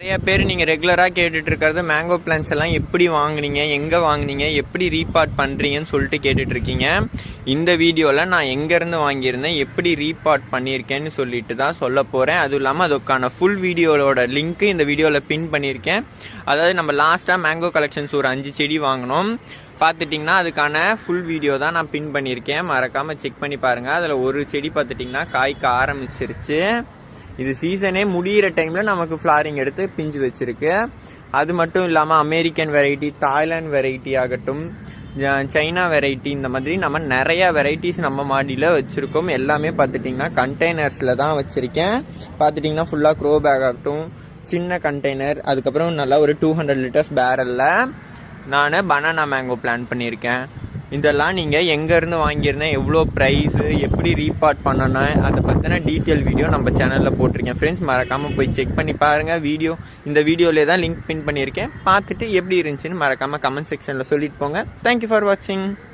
நிறைய பேர் நீங்கள் ரெகுலராக கேட்டுட்டு இருக்கிறது மேங்கோ பிளான்ஸ் எல்லாம் எப்படி வாங்குனீங்க, எங்கே வாங்குனீங்க, எப்படி ரீபார்ட் பண்ணுறீங்கன்னு சொல்லிட்டு கேட்டுட்டு இருக்கீங்க. இந்த வீடியோவில் நான் எங்கேருந்து வாங்கியிருந்தேன், எப்படி ரீபார்ட் பண்ணியிருக்கேன்னு சொல்லிட்டு தான் சொல்ல போகிறேன். அதுவும் இல்லாமல் அதுக்கான ஃபுல் வீடியோவோட லிங்க்கு இந்த வீடியோவில் பின் பண்ணியிருக்கேன். அதாவது நம்ம லாஸ்ட்டாக மேங்கோ கலெக்ஷன்ஸ் ஒரு 5 செடி வாங்கினோம் பார்த்துட்டிங்கன்னா அதுக்கான ஃபுல் வீடியோ தான் நான் பின் பண்ணியிருக்கேன். மறக்காமல் செக் பண்ணி பாருங்கள். அதில் ஒரு செடி பார்த்துட்டிங்கன்னா காய்க்க ஆரம்பிச்சிருச்சு. இது சீசனே முடிகிற டைமில் நமக்கு ஃப்ளாரிங் எடுத்து பிஞ்சு வச்சுருக்கு. அது மட்டும் இல்லாமல் அமெரிக்கன் வெரைட்டி, தாய்லாந்து வெரைட்டி ஆகட்டும், சைனா வெரைட்டி, இந்த மாதிரி நம்ம நிறையா வெரைட்டிஸ் நம்ம மாடியில் வச்சுருக்கோம். எல்லாமே பார்த்துட்டிங்கன்னா கண்டெய்னர்ஸில் தான் வச்சுருக்கேன். பார்த்துட்டிங்கன்னா ஃபுல்லாக க்ரோ பேக் ஆகட்டும், சின்ன கண்டெய்னர், அதுக்கப்புறம் நல்லா ஒரு 200 லிட்டர்ஸ் பேரலில் நான் பனானா மேங்கோ பிளான் பண்ணியிருக்கேன். இதெல்லாம் நீங்கள் எங்கேருந்து வாங்கியிருந்தேன், எவ்வளோ ப்ரைஸு, எப்படி ரீபார்ட் பண்ணணும், அதை பற்றின டீட்டெயில் வீடியோ நம்ம சேனலில் போட்டிருக்கேன். ஃப்ரெண்ட்ஸ் மறக்காமல் போய் செக் பண்ணி பாருங்கள். இந்த வீடியோவிலே தான் லிங்க் பின் பண்ணியிருக்கேன். பார்த்துட்டு எப்படி இருந்துச்சுன்னு மறக்காமல் கமெண்ட் செக்ஷனில் சொல்லிட்டு போங்க. தேங்க்யூ ஃபார் வாட்சிங்.